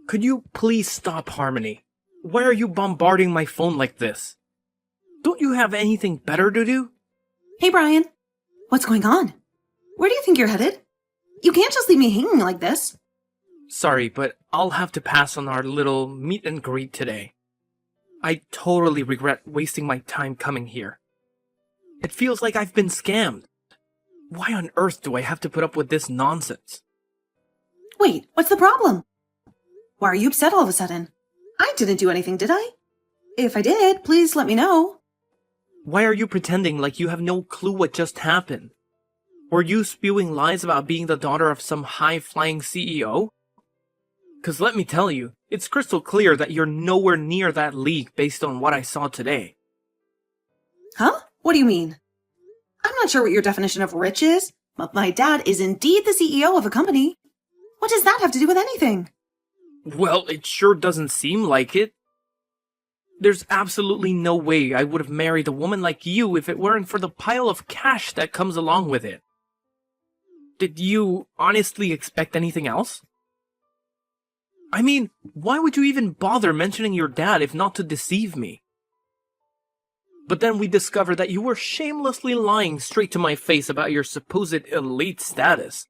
Could you please stop, Harmony? Why are you bombarding my phone like this? Don't you have anything better to do? Hey, Brian. What's going on? Where do you think you're headed? You can't just leave me hanging like this. Sorry, but I'll have to pass on our little meet and greet today. I totally regret wasting my time coming here. It feels like I've been scammed. Why on earth do I have to put up with this nonsense? Wait, what's the problem? Why are you upset all of a sudden? I didn't do anything, did I? If I did, please let me know. Why are you pretending like you have no clue what just happened? Were you spewing lies about being the daughter of some high-flying CEO? 'Cause let me tell you, it's crystal clear that you're nowhere near that league based on what I saw today. Huh? What do you mean? I'm not sure what your definition of rich is, but my dad is indeed the CEO of a company. What does that have to do with anything? Well, it sure doesn't seem like it. There's absolutely no way I would have married a woman like you if it weren't for the pile of cash that comes along with it. Did you honestly expect anything else? I mean, why would you even bother mentioning your dad if not to deceive me? But then we discovered that you were shamelessly lying straight to my face about your supposed elite status.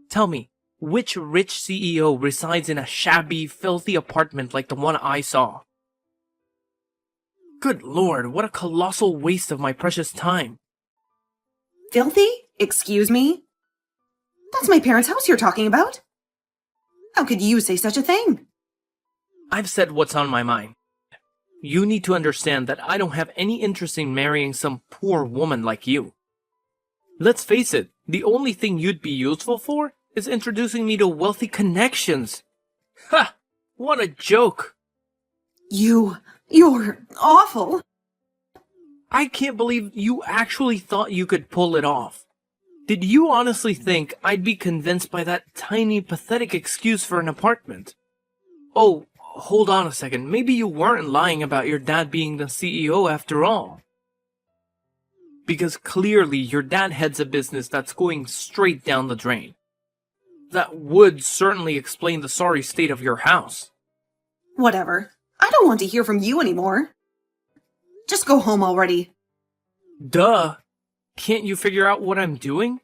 Tell me, which rich CEO resides in a shabby, filthy apartment like the one I saw? Good lord, what a colossal waste of my precious time. Filthy? Excuse me? That's my parents' house you're talking about. How could you say such a thing? I've said what's on my mind. You need to understand that I don't have any interest in marrying some poor woman like you. Let's face it, the only thing you'd be useful for is introducing me to wealthy connections. Ha! What a joke! You're awful. I can't believe you actually thought you could pull it off. Did you honestly think I'd be convinced by that tiny, pathetic excuse for an apartment? Oh, hold on a second. Maybe you weren't lying about your dad being the CEO after all. Because clearly your dad heads a business that's going straight down the drain. That would certainly explain the sorry state of your house. Whatever. I don't want to hear from you anymore. Just go home already. Duh. Can't you figure out what I'm doing?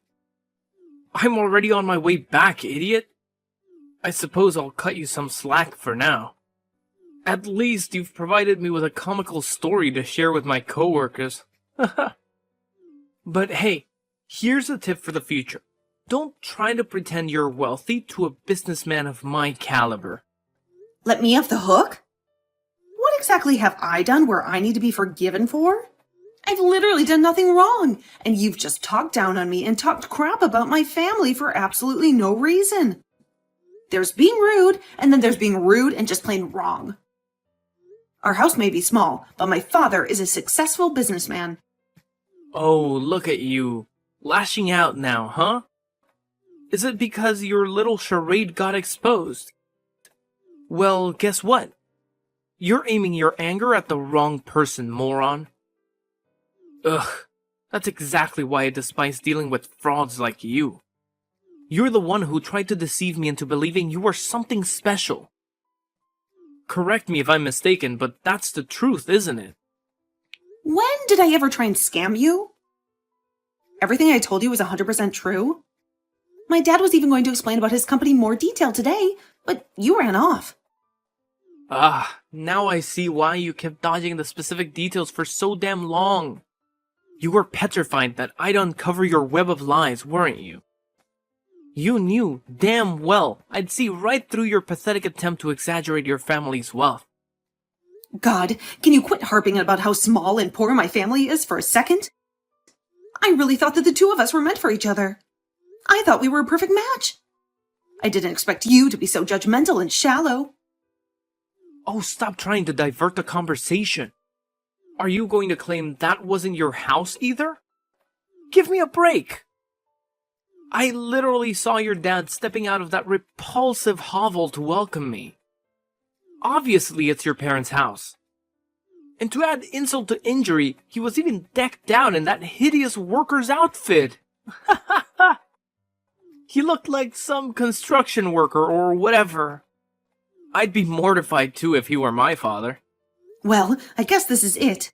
I'm already on my way back, idiot. I suppose I'll cut you some slack for now. At least you've provided me with a comical story to share with my coworkers. But hey, here's a tip for the future. Don't try to pretend you're wealthy to a businessman of my caliber. Let me off the hook? What exactly have I done where I need to be forgiven for? I've literally done nothing wrong, and you've just talked down on me and talked crap about my family for absolutely no reason. There's being rude, and then there's being rude and just plain wrong. Our house may be small, but my father is a successful businessman. Oh, look at you. Lashing out now, huh? Is it because your little charade got exposed? Well, guess what? You're aiming your anger at the wrong person, moron. Ugh, that's exactly why I despise dealing with frauds like you. You're the one who tried to deceive me into believing you were something special. Correct me if I'm mistaken, but that's the truth, isn't it? When did I ever try and scam you? Everything I told you was 100% true. My dad was even going to explain about his company in more detail today, but you ran off. Ah, now I see why you kept dodging the specific details for so damn long. You were petrified that I'd uncover your web of lies, weren't you? You knew damn well I'd see right through your pathetic attempt to exaggerate your family's wealth. God, can you quit harping about how small and poor my family is for a second? I really thought that the two of us were meant for each other. I thought we were a perfect match. I didn't expect you to be so judgmental and shallow. Oh, stop trying to divert the conversation. Are you going to claim that wasn't your house either? Give me a break. I literally saw your dad stepping out of that repulsive hovel to welcome me. Obviously, it's your parents' house. And to add insult to injury, he was even decked out in that hideous worker's outfit. He looked like some construction worker or whatever. I'd be mortified too if he were my father. Well, I guess this is it.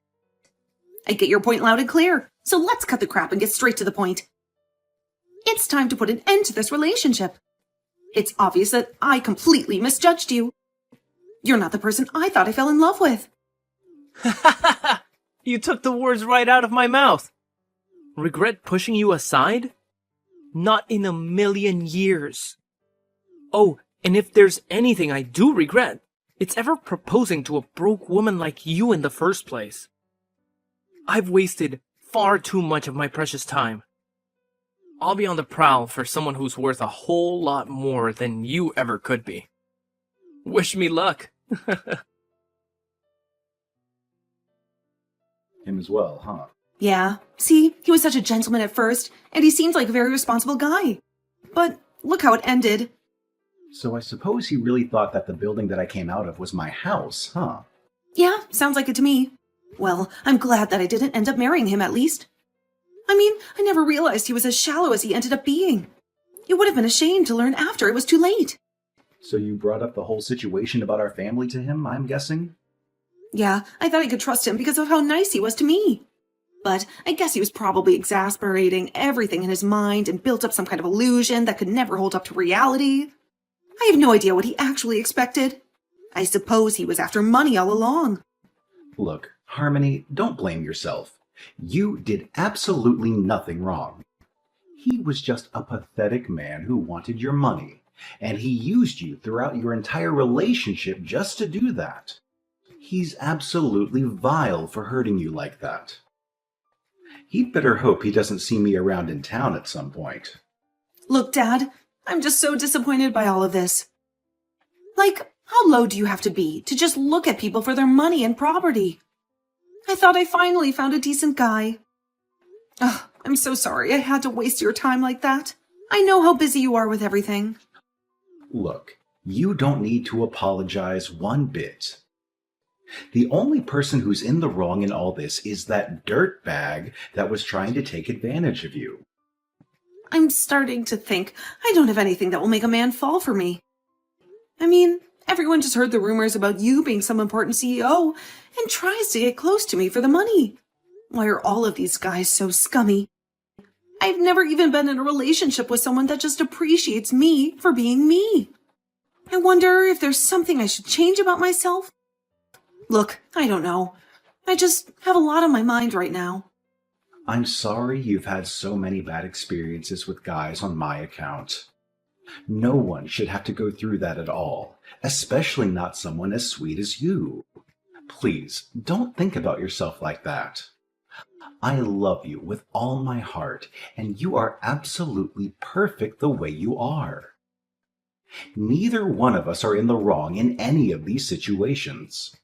I get your point loud and clear, so let's cut the crap and get straight to the point. It's time to put an end to this relationship. It's obvious that I completely misjudged you. You're not the person I thought I fell in love with. You took the words right out of my mouth. Regret pushing you aside? Not in a million years. Oh, and if there's anything I do regret, it's ever proposing to a broke woman like you in the first place. I've wasted far too much of my precious time. I'll be on the prowl for someone who's worth a whole lot more than you ever could be. Wish me luck. Him as well, huh? Yeah, see, he was such a gentleman at first, and he seemed like a very responsible guy. But look how it ended. So I suppose he really thought that the building that I came out of was my house, huh? Yeah, sounds like it to me. Well, I'm glad that I didn't end up marrying him at least. I mean, I never realized he was as shallow as he ended up being. It would have been a shame to learn after it was too late. So you brought up the whole situation about our family to him, I'm guessing? Yeah, I thought I could trust him because of how nice he was to me. But I guess he was probably exasperating everything in his mind and built up some kind of illusion that could never hold up to reality. I have no idea what he actually expected. I suppose he was after money all along. Look, Harmony, don't blame yourself. You did absolutely nothing wrong. He was just a pathetic man who wanted your money, and he used you throughout your entire relationship just to do that. He's absolutely vile for hurting you like that. He'd better hope he doesn't see me around in town at some point. Look, Dad, I'm just so disappointed by all of this. Like, how low do you have to be to just look at people for their money and property? I thought I finally found a decent guy. Ugh, I'm so sorry I had to waste your time like that. I know how busy you are with everything. Look, you don't need to apologize one bit. The only person who's in the wrong in all this is that dirtbag that was trying to take advantage of you. I'm starting to think I don't have anything that will make a man fall for me. I mean, everyone just heard the rumors about you being some important CEO and tries to get close to me for the money. Why are all of these guys so scummy? I've never even been in a relationship with someone that just appreciates me for being me. I wonder if there's something I should change about myself. Look, I don't know. I just have a lot on my mind right now. I'm sorry you've had so many bad experiences with guys on my account. No one should have to go through that at all, especially not someone as sweet as you. Please, don't think about yourself like that. I love you with all my heart, and you are absolutely perfect the way you are. Neither one of us are in the wrong in any of these situations.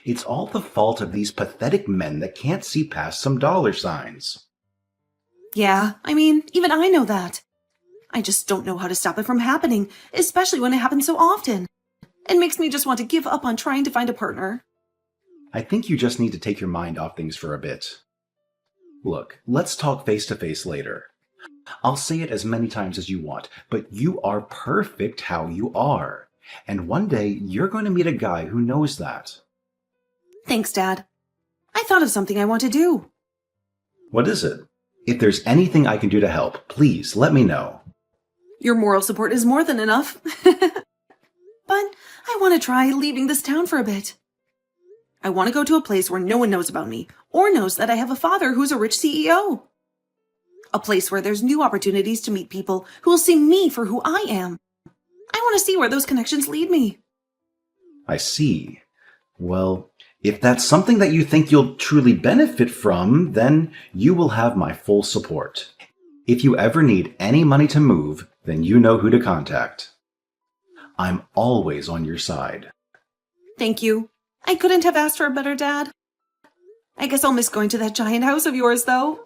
It's all the fault of these pathetic men that can't see past some dollar signs. Yeah, I mean, even I know that. I just don't know how to stop it from happening, especially when it happens so often. It makes me just want to give up on trying to find a partner. I think you just need to take your mind off things for a bit. Look, let's talk face to face later. I'll say it as many times as you want, but you are perfect how you are. And one day you're going to meet a guy who knows that. Thanks, Dad. I thought of something I want to do. What is it? If there's anything I can do to help, please let me know. Your moral support is more than enough. But I want to try leaving this town for a bit. I want to go to a place where no one knows about me, or knows that I have a father who's a rich CEO. A place where there's new opportunities to meet people who will see me for who I am. I want to see where those connections lead me. I see. Well, if that's something that you think you'll truly benefit from, then you will have my full support. If you ever need any money to move, then you know who to contact. I'm always on your side. Thank you. I couldn't have asked for a better dad. I guess I'll miss going to that giant house of yours, though.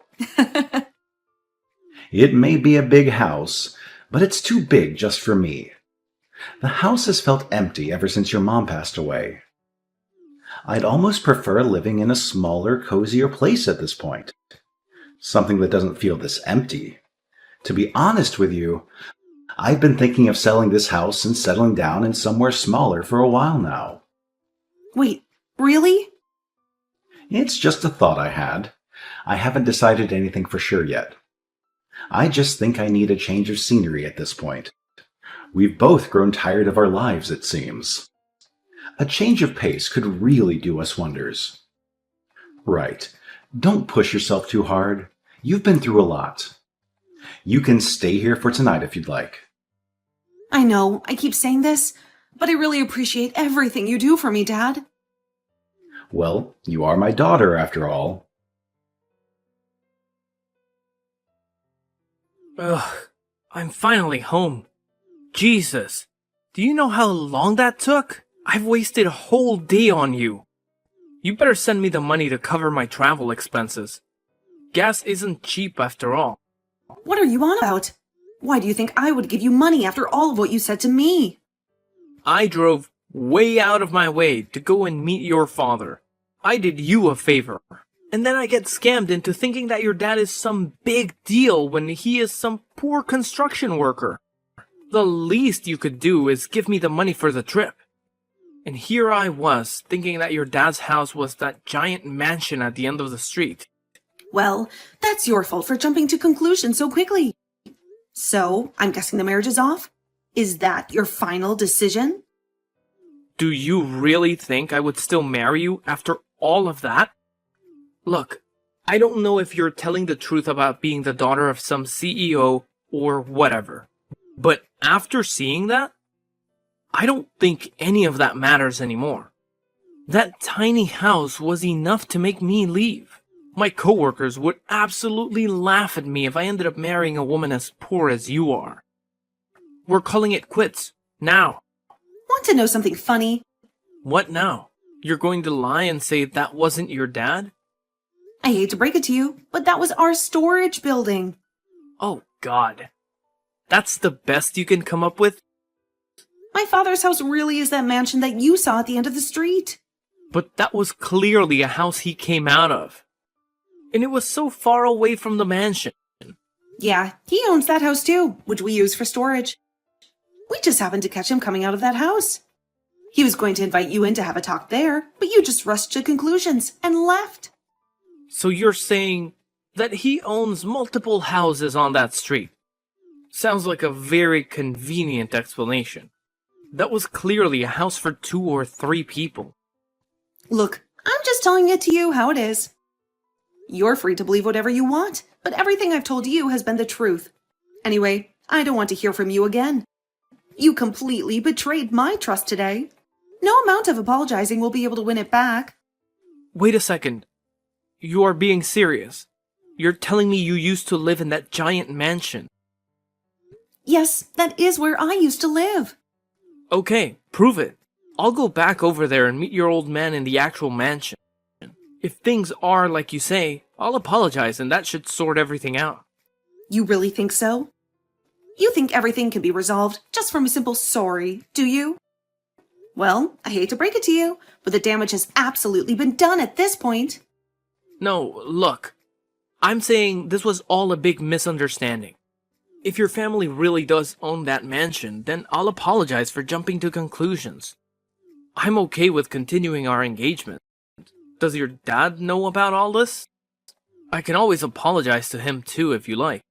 It may be a big house, but it's too big just for me. The house has felt empty ever since your mom passed away. I'd almost prefer living in a smaller, cozier place at this point. Something that doesn't feel this empty. To be honest with you, I've been thinking of selling this house and settling down in somewhere smaller for a while now. Wait, really? It's just a thought I had. I haven't decided anything for sure yet. I just think I need a change of scenery at this point. We've both grown tired of our lives, it seems. A change of pace could really do us wonders. Right. Don't push yourself too hard. You've been through a lot. You can stay here for tonight if you'd like. I know, I keep saying this, but I really appreciate everything you do for me, Dad. Well, you are my daughter, after all. Ugh, I'm finally home. Jesus, do you know how long that took? I've wasted a whole day on you. You better send me the money to cover my travel expenses. Gas isn't cheap after all. What are you on about? Why do you think I would give you money after all of what you said to me? I drove way out of my way to go and meet your father. I did you a favor. And then I get scammed into thinking that your dad is some big deal when he is some poor construction worker. The least you could do is give me the money for the trip. And here I was, thinking that your dad's house was that giant mansion at the end of the street. Well, that's your fault for jumping to conclusions so quickly. So, I'm guessing the marriage is off? Is that your final decision? Do you really think I would still marry you after all of that? Look, I don't know if you're telling the truth about being the daughter of some CEO or whatever. But after seeing that, I don't think any of that matters anymore. That tiny house was enough to make me leave. My coworkers would absolutely laugh at me if I ended up marrying a woman as poor as you are. We're calling it quits, now. Want to know something funny? What now? You're going to lie and say that wasn't your dad? I hate to break it to you, but that was our storage building. Oh, God. That's the best you can come up with? My father's house really is that mansion that you saw at the end of the street. But that was clearly a house he came out of. And it was so far away from the mansion. Yeah, he owns that house too, which we use for storage. We just happened to catch him coming out of that house. He was going to invite you in to have a talk there, but you just rushed to conclusions and left. So you're saying that he owns multiple houses on that street? Sounds like a very convenient explanation. That was clearly a house for 2 or 3 people. Look, I'm just telling it to you how it is. You're free to believe whatever you want, but everything I've told you has been the truth. Anyway, I don't want to hear from you again. You completely betrayed my trust today. No amount of apologizing will be able to win it back. Wait a second. You are being serious. You're telling me you used to live in that giant mansion. Yes, that is where I used to live. Okay, prove it. I'll go back over there and meet your old man in the actual mansion. If things are like you say, I'll apologize and that should sort everything out. You really think so? You think everything can be resolved just from a simple sorry, do you? Well, I hate to break it to you, but the damage has absolutely been done at this point. No, look. I'm saying this was all a big misunderstanding. If your family really does own that mansion, then I'll apologize for jumping to conclusions. I'm okay with continuing our engagement. Does your dad know about all this? I can always apologize to him too if you like.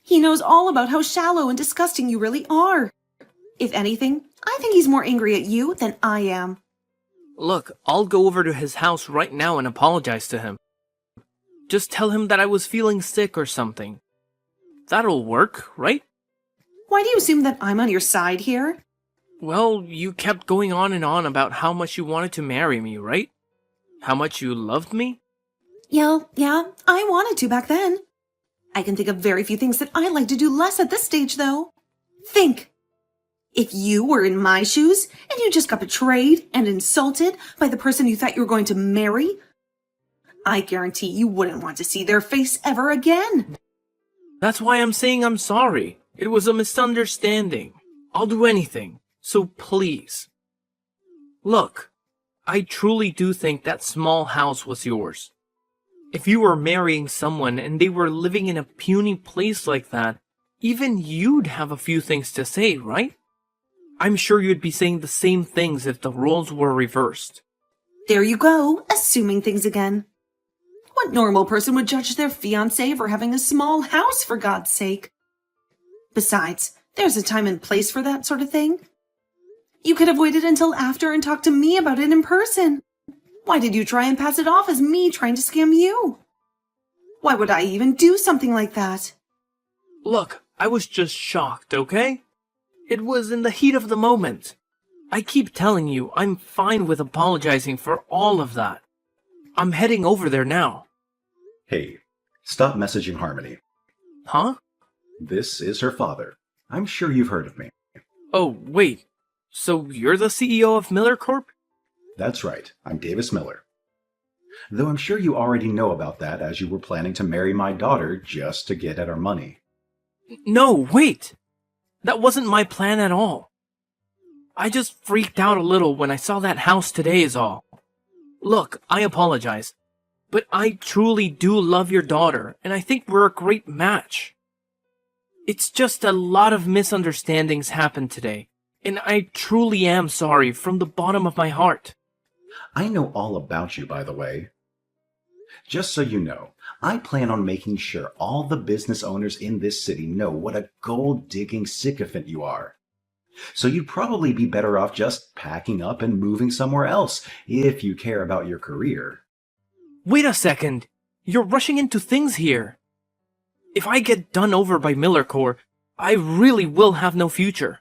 He knows all about how shallow and disgusting you really are. If anything, I think he's more angry at you than I am. Look, I'll go over to his house right now and apologize to him. Just tell him that I was feeling sick or something. That'll work, right? Why do you assume that I'm on your side here? Well, you kept going on and on about how much you wanted to marry me, right? How much you loved me? Yeah, I wanted to back then. I can think of very few things that I'd like to do less at this stage, though. Think. If you were in my shoes and you just got betrayed and insulted by the person you thought you were going to marry, I guarantee you wouldn't want to see their face ever again. That's why I'm saying I'm sorry. It was a misunderstanding. I'll do anything, so please. Look, I truly do think that small house was yours. If you were marrying someone and they were living in a puny place like that, Even you'd have a few things to say, right? I'm sure you'd be saying the same things if the roles were reversed. There you go, assuming things again. What normal person would judge their fiancé for having a small house, for God's sake? Besides, there's a time and place for that sort of thing. You could have waited until after and talked to me about it in person. Why did you try and pass it off as me trying to scam you? Why would I even do something like that? Look, I was just shocked, okay? It was in the heat of the moment. I keep telling you, I'm fine with apologizing for all of that. I'm heading over there now. Hey, stop messaging Harmony. Huh? This is her father. I'm sure you've heard of me. Oh, wait. So you're the CEO of Miller Corp? That's right, I'm Davis Miller. Though I'm sure you already know about that, as you were planning to marry my daughter just to get at our money. No, wait! That wasn't my plan at all. I just freaked out a little when I saw that house today is all. Look, I apologize, but I truly do love your daughter, and I think we're a great match. It's just a lot of misunderstandings happened today, and I truly am sorry from the bottom of my heart. I know all about you, by the way. Just so you know, I plan on making sure all the business owners in this city know what a gold-digging sycophant you are. So you'd probably be better off just packing up and moving somewhere else if you care about your career. Wait a second! You're rushing into things here. If I get done over by Miller Corp, I really will have no future.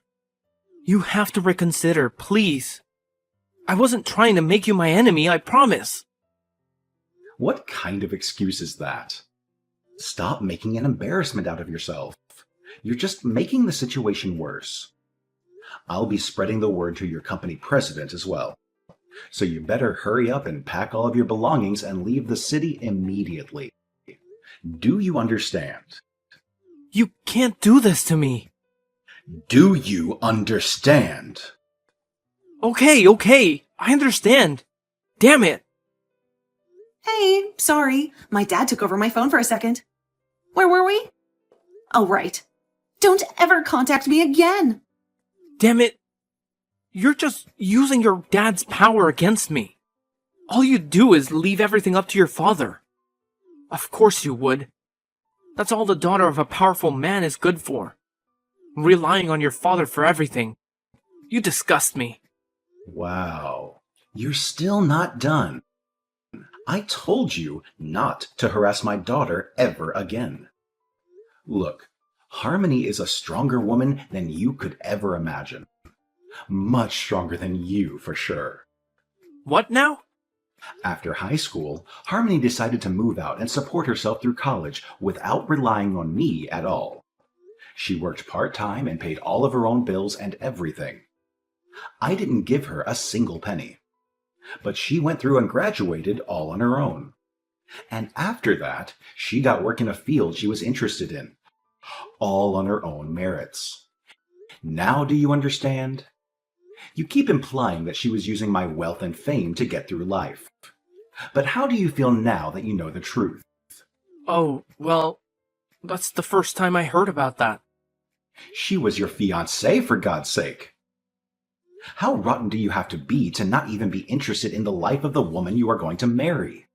You have to reconsider, please. I wasn't trying to make you my enemy, I promise. What kind of excuse is that? Stop making an embarrassment out of yourself. You're just making the situation worse. I'll be spreading the word to your company president as well. So you better hurry up and pack all of your belongings and leave the city immediately. Do you understand? You can't do this to me. Do you understand? Okay, I understand. Damn it. Hey, sorry. My dad took over my phone for a second. Where were we? Oh, right. Don't ever contact me again. Damn it. You're just using your dad's power against me. All you do is leave everything up to your father. Of course you would. That's all the daughter of a powerful man is good for. Relying on your father for everything. You disgust me. Wow. You're still not done. I told you not to harass my daughter ever again. Look, Harmony is a stronger woman than you could ever imagine. Much stronger than you, for sure. What now? After high school, Harmony decided to move out and support herself through college without relying on me at all. She worked part-time and paid all of her own bills and everything. I didn't give her a single penny. But she went through and graduated all on her own. And after that, she got work in a field she was interested in, all on her own merits. Now do you understand? You keep implying that she was using my wealth and fame to get through life. But how do you feel now that you know the truth? Oh, well, that's the first time I heard about that. She was your fiancé, for God's sake. How rotten do you have to be to not even be interested in the life of the woman you are going to marry?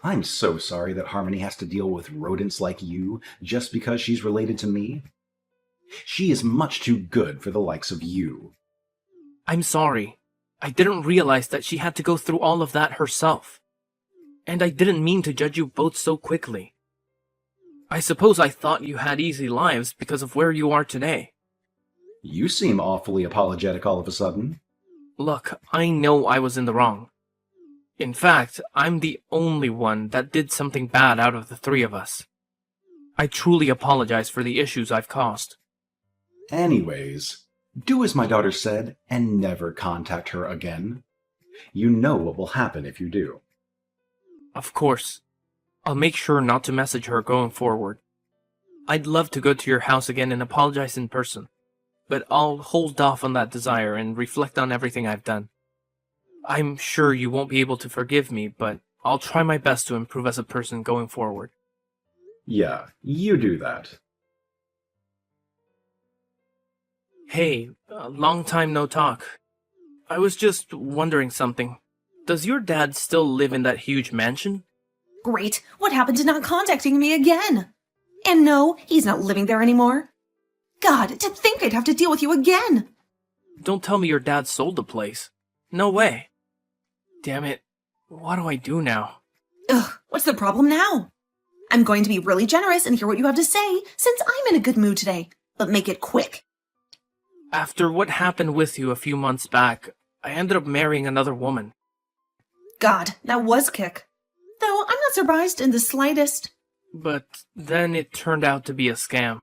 I'm so sorry that Harmony has to deal with rodents like you just because she's related to me. She is much too good for the likes of you. I'm sorry. I didn't realize that she had to go through all of that herself. And I didn't mean to judge you both so quickly. I suppose I thought you had easy lives because of where you are today. You seem awfully apologetic all of a sudden. Look, I know I was in the wrong. In fact, I'm the only one that did something bad out of the three of us. I truly apologize for the issues I've caused. Anyways, do as my daughter said and never contact her again. You know what will happen if you do. Of course. I'll make sure not to message her going forward. I'd love to go to your house again and apologize in person, but I'll hold off on that desire and reflect on everything I've done. I'm sure you won't be able to forgive me, but I'll try my best to improve as a person going forward. Yeah, you do that. Hey, long time no talk. I was just wondering something. Does your dad still live in that huge mansion? Great. What happened to not contacting me again? And no, he's not living there anymore. God, to think I'd have to deal with you again. Don't tell me your dad sold the place. No way. Damn it. What do I do now? Ugh, what's the problem now? I'm going to be really generous and hear what you have to say, since I'm in a good mood today. But make it quick. After what happened with you a few months back, I ended up marrying another woman. God, that was kick. Though I'm not surprised in the slightest. But then it turned out to be a scam.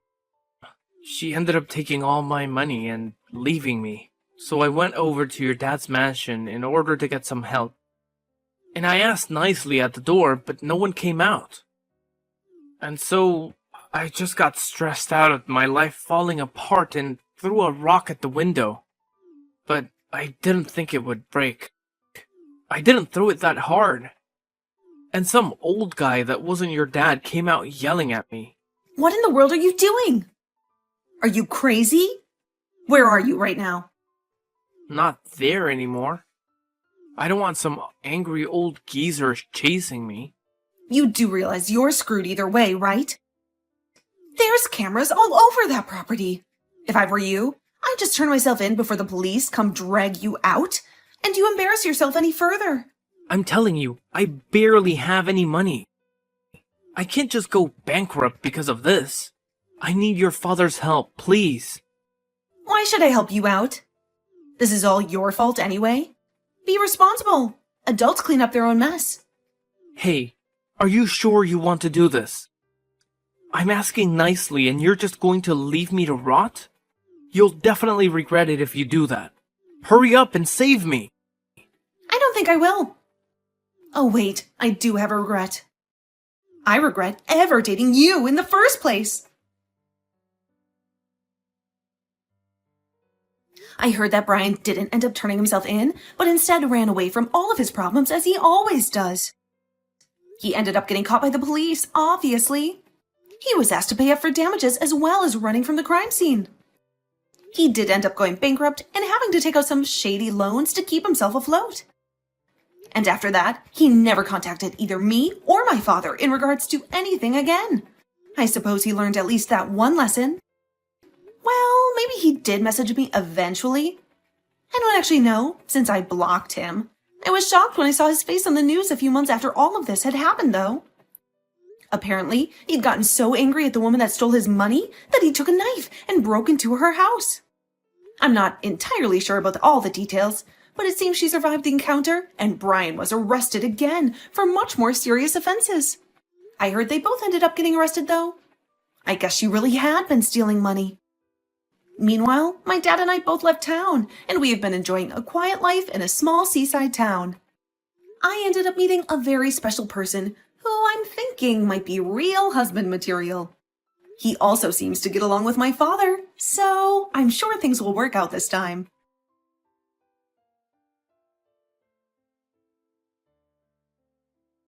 She ended up taking all my money and leaving me. So I went over to your dad's mansion in order to get some help. And I asked nicely at the door, but no one came out. And so I just got stressed out at my life falling apart and threw a rock at the window. But I didn't think it would break. I didn't throw it that hard. And some old guy that wasn't your dad came out yelling at me. What in the world are you doing? Are you crazy? Where are you right now? Not there anymore. I don't want some angry old geezer chasing me. You do realize you're screwed either way, right? There's cameras all over that property. If I were you, I'd just turn myself in before the police come drag you out, and you embarrass yourself any further. I'm telling you, I barely have any money. I can't just go bankrupt because of this. I need your father's help, please. Why should I help you out? This is all your fault anyway. Be responsible. Adults clean up their own mess. Hey, are you sure you want to do this? I'm asking nicely and you're just going to leave me to rot? You'll definitely regret it if you do that. Hurry up and save me. I don't think I will. Oh wait, I do have a regret. I regret ever dating you in the first place. I heard that Brian didn't end up turning himself in, but instead ran away from all of his problems as he always does. He ended up getting caught by the police, obviously. He was asked to pay up for damages as well as running from the crime scene. He did end up going bankrupt and having to take out some shady loans to keep himself afloat. And after that, he never contacted either me or my father in regards to anything again. I suppose he learned at least that one lesson. Well, maybe he did message me eventually. I don't actually know, since I blocked him. I was shocked when I saw his face on the news a few months after all of this had happened, though. Apparently, he'd gotten so angry at the woman that stole his money that he took a knife and broke into her house. I'm not entirely sure about all the details, but it seems she survived the encounter, and Brian was arrested again for much more serious offenses. I heard they both ended up getting arrested, though. I guess she really had been stealing money. Meanwhile, my dad and I both left town, and we have been enjoying a quiet life in a small seaside town. I ended up meeting a very special person who I'm thinking might be real husband material. He also seems to get along with my father, so I'm sure things will work out this time.